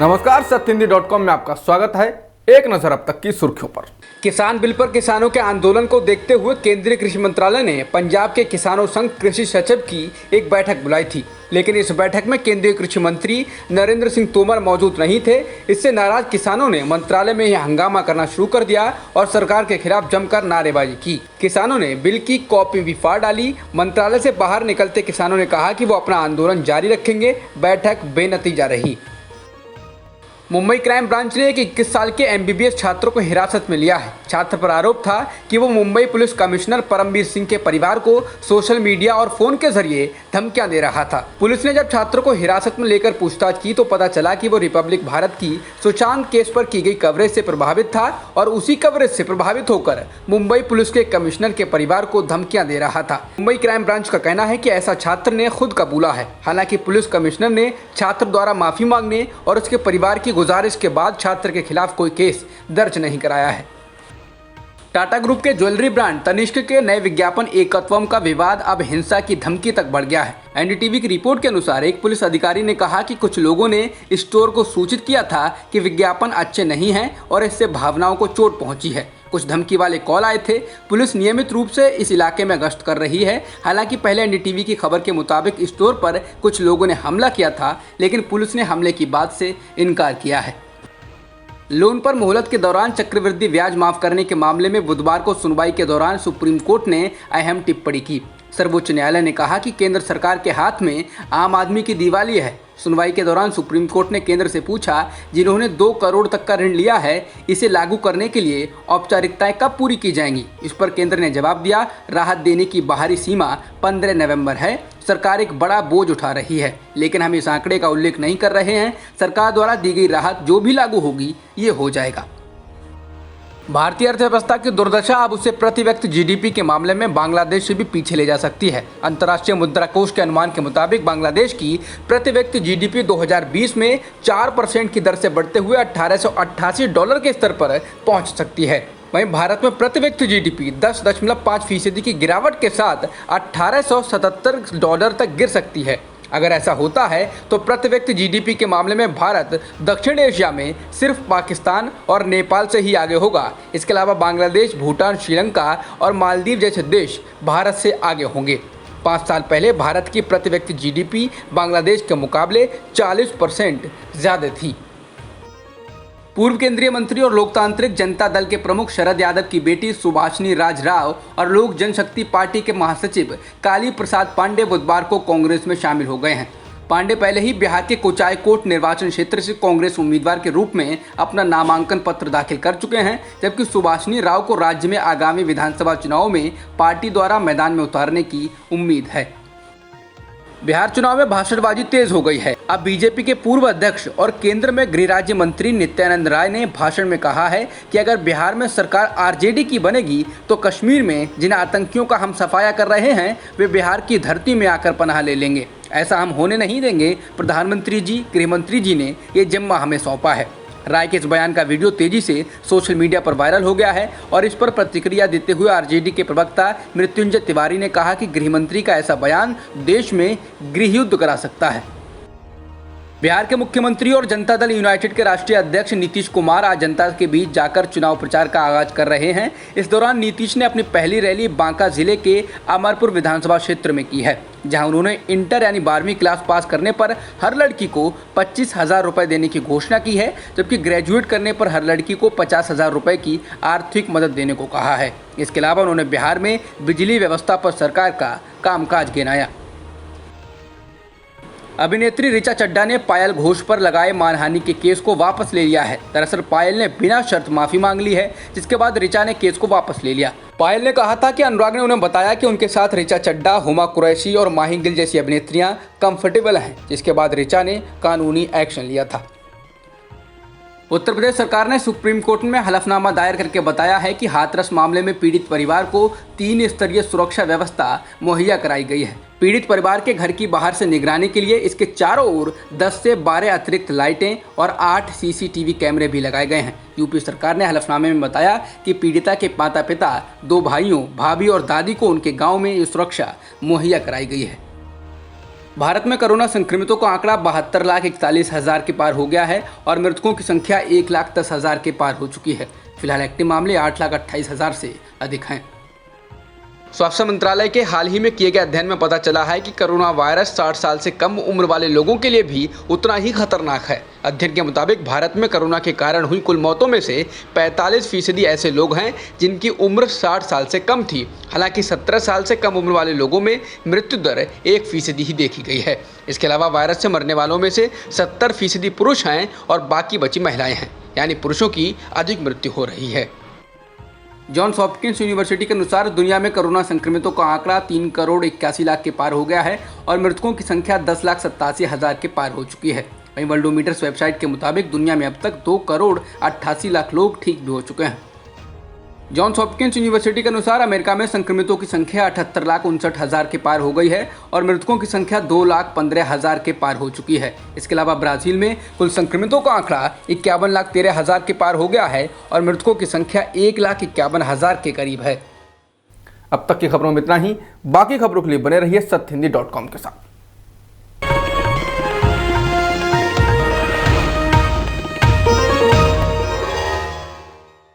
नमस्कार, सत्यहिंदी.com में आपका स्वागत है। एक नजर अब तक की सुर्खियों पर। किसान बिल पर किसानों के आंदोलन को देखते हुए केंद्रीय कृषि मंत्रालय ने पंजाब के किसानों संघ कृषि सचिव की एक बैठक बुलाई थी, लेकिन इस बैठक में केंद्रीय कृषि मंत्री नरेंद्र सिंह तोमर मौजूद नहीं थे। इससे नाराज किसानों ने मंत्रालय में ही हंगामा करना शुरू कर दिया और सरकार के खिलाफ जमकर नारेबाजी की। किसानों ने बिल की कॉपी भी फाड़ डाली। मंत्रालय से बाहर निकलते किसानों ने कहा कि वो अपना आंदोलन जारी रखेंगे। बैठक बेनतीजा रही। मुंबई क्राइम ब्रांच ने एक 21 साल के एमबीबीएस छात्र को हिरासत में लिया है। छात्र पर आरोप था कि वो मुंबई पुलिस कमिश्नर परमबीर सिंह के परिवार को सोशल मीडिया और फोन के जरिए धमकियां दे रहा था। पुलिस ने जब छात्र को हिरासत में लेकर पूछताछ की तो पता चला कि वो रिपब्लिक भारत की सुशांत केस पर की गई कवरेज से प्रभावित था और उसी कवरेज से प्रभावित होकर मुंबई पुलिस के कमिश्नर के परिवार को धमकियां दे रहा था। मुंबई क्राइम ब्रांच का कहना है कि ऐसा छात्र ने खुद कबूला है। हालांकि पुलिस कमिश्नर ने छात्र द्वारा माफी मांगने और उसके परिवार की गुजारिश के बाद छात्र के खिलाफ कोई केस दर्ज नहीं कराया है। टाटा ग्रुप के ज्वेलरी ब्रांड तनिष्क के नए विज्ञापन एकत्वम का विवाद अब हिंसा की धमकी तक बढ़ गया है। एनडीटीवी की रिपोर्ट के अनुसार एक पुलिस अधिकारी ने कहा कि कुछ लोगों ने स्टोर को सूचित किया था कि विज्ञापन अच्छे नहीं हैं और इससे भावनाओं को चोट पहुंची है। कुछ धमकी वाले कॉल आए थे। पुलिस नियमित रूप से इस इलाके में गश्त कर रही है। हालांकि पहले एनडीटीवी की खबर के मुताबिक स्टोर पर कुछ लोगों ने हमला किया था, लेकिन पुलिस ने हमले की बात से इनकार किया है। लोन पर मोहलत के दौरान चक्रवृद्धि ब्याज माफ करने के मामले में बुधवार को सुनवाई के दौरान सुप्रीम कोर्ट ने अहम टिप्पणी की। सर्वोच्च न्यायालय ने कहा कि केंद्र सरकार के हाथ में आम आदमी की दिवालिया है। सुनवाई के दौरान सुप्रीम कोर्ट ने केंद्र से पूछा, जिन्होंने 2 करोड़ तक का ऋण लिया है, इसे लागू करने के लिए औपचारिकताएं कब पूरी की जाएंगी। इस पर केंद्र ने जवाब दिया, राहत देने की बाहरी सीमा 15 नवंबर है। सरकार एक बड़ा बोझ उठा रही है, लेकिन हम इस आंकड़े का उल्लेख नहीं कर रहे हैं। सरकार द्वारा दी गई राहत जो भी लागू होगी, ये हो जाएगा। भारतीय अर्थव्यवस्था की दुर्दशा अब उसे प्रति व्यक्ति जीडीपी के मामले में बांग्लादेश से भी पीछे ले जा सकती है। अंतर्राष्ट्रीय मुद्रा कोष के अनुमान के मुताबिक बांग्लादेश की प्रति व्यक्ति जीडीपी 2020 में 4% की दर से बढ़ते हुए $1888 के स्तर पर पहुंच सकती है। वहीं भारत में प्रति व्यक्ति जीडीपी 10.5% की गिरावट के साथ $1877 तक गिर सकती है। अगर ऐसा होता है तो प्रति व्यक्ति जीडीपी के मामले में भारत दक्षिण एशिया में सिर्फ पाकिस्तान और नेपाल से ही आगे होगा। इसके अलावा बांग्लादेश, भूटान, श्रीलंका और मालदीव जैसे देश भारत से आगे होंगे। 5 साल पहले भारत की प्रति व्यक्ति जीडीपी बांग्लादेश के मुकाबले 40% ज़्यादा थी। पूर्व केंद्रीय मंत्री और लोकतांत्रिक जनता दल के प्रमुख शरद यादव की बेटी सुभाषिनी राज राव और लोक जनशक्ति पार्टी के महासचिव काली प्रसाद पांडे बुधवार को कांग्रेस में शामिल हो गए हैं। पांडे पहले ही बिहार के कोचाईकोट निर्वाचन क्षेत्र से कांग्रेस उम्मीदवार के रूप में अपना नामांकन पत्र दाखिल कर चुके हैं, जबकि सुभाषिनी राव को राज्य में आगामी विधानसभा चुनाव में पार्टी द्वारा मैदान में उतारने की उम्मीद है। बिहार चुनाव में भाषणबाजी तेज हो गई है। अब बीजेपी के पूर्व अध्यक्ष और केंद्र में गृह राज्य मंत्री नित्यानंद राय ने भाषण में कहा है कि अगर बिहार में सरकार आरजेडी की बनेगी तो कश्मीर में जिन आतंकियों का हम सफाया कर रहे हैं वे बिहार की धरती में आकर पनाह ले लेंगे। ऐसा हम होने नहीं देंगे। प्रधानमंत्री जी, गृह मंत्री जी ने ये जिम्मा हमें सौंपा है। राय के इस बयान का वीडियो तेजी से सोशल मीडिया पर वायरल हो गया है और इस पर प्रतिक्रिया देते हुए आरजेडी के प्रवक्ता मृत्युंजय तिवारी ने कहा कि गृह मंत्री का ऐसा बयान देश में गृह युद्ध करा सकता है। बिहार के मुख्यमंत्री और जनता दल यूनाइटेड के राष्ट्रीय अध्यक्ष नीतीश कुमार आज जनता के बीच जाकर चुनाव प्रचार का आगाज कर रहे हैं। इस दौरान नीतीश ने अपनी पहली रैली बांका जिले के अमरपुर विधानसभा क्षेत्र में की है, जहां उन्होंने इंटर यानी 12वीं क्लास पास करने पर हर लड़की को 25,000 रुपये देने की घोषणा की है, जबकि ग्रेजुएट करने पर हर लड़की को 50,000 रुपये की आर्थिक मदद देने को कहा है। इसके अलावा उन्होंने बिहार में बिजली व्यवस्था पर सरकार का कामकाज गिनाया। अभिनेत्री ऋचा चड्ढा ने पायल घोष पर लगाए मानहानि के केस को वापस ले लिया है। दरअसल पायल ने बिना शर्त माफी मांग ली है, जिसके बाद ऋचा ने केस को वापस ले लिया। पायल ने कहा था कि अनुराग ने उन्हें बताया कि उनके साथ ऋचा चड्ढा, हुमा कुरैशी और माही गिल जैसी अभिनेत्रियां कंफर्टेबल हैं, जिसके बाद ऋचा ने कानूनी एक्शन लिया था। उत्तर प्रदेश सरकार ने सुप्रीम कोर्ट में हलफनामा दायर करके बताया है कि हाथरस मामले में पीड़ित परिवार को 3 स्तरीय सुरक्षा व्यवस्था मुहैया कराई गई है। पीड़ित परिवार के घर की बाहर से निगरानी के लिए इसके चारों ओर 10 से 12 अतिरिक्त लाइटें और 8 सीसीटीवी कैमरे भी लगाए गए हैं। यूपी सरकार ने हलफनामे में बताया कि पीड़िता के माता पिता, 2 भाइयों, भाभी और दादी को उनके गाँव में ये सुरक्षा मुहैया कराई गई है। भारत में कोरोना संक्रमितों का आंकड़ा 72,41,000 के पार हो गया है और मृतकों की संख्या 1,10,000 के पार हो चुकी है। फिलहाल एक्टिव मामले 8,28,000 से अधिक हैं। स्वास्थ्य मंत्रालय के हाल ही में किए गए अध्ययन में पता चला है कि कोरोना वायरस 60 साल से कम उम्र वाले लोगों के लिए भी उतना ही खतरनाक है। अध्ययन के मुताबिक भारत में कोरोना के कारण हुई कुल मौतों में से 45% ऐसे लोग हैं जिनकी उम्र 60 साल से कम थी। हालांकि 17 साल से कम उम्र वाले लोगों में मृत्यु दर 1% ही देखी गई है। इसके अलावा वायरस से मरने वालों में से 70% पुरुष हैं और बाकी बची महिलाएं हैं, यानी पुरुषों की अधिक मृत्यु हो रही है। जॉन्स हॉपकिंस यूनिवर्सिटी के अनुसार दुनिया में कोरोना संक्रमितों का आंकड़ा 3,81,00,000 के पार हो गया है और मृतकों की संख्या 10,87,000 के पार हो चुकी है। वहीं वर्ल्डोमीटर्स वेबसाइट के मुताबिक दुनिया में अब तक 2,88,00,000 लोग ठीक भी हो चुके हैं। जॉन्स हॉपकिंस यूनिवर्सिटी के अनुसार अमेरिका में संक्रमितों की संख्या 78,59,000 के पार हो गई है और मृतकों की संख्या 2,15,000 के पार हो चुकी है। इसके अलावा ब्राजील में कुल संक्रमितों का आंकड़ा 51,13,000 के पार हो गया है और मृतकों की संख्या 1,51,000 के करीब है। अब तक की खबरों में इतना ही। बाकी खबरों के लिए बने रहिए सत्यहिंदी.com के साथ।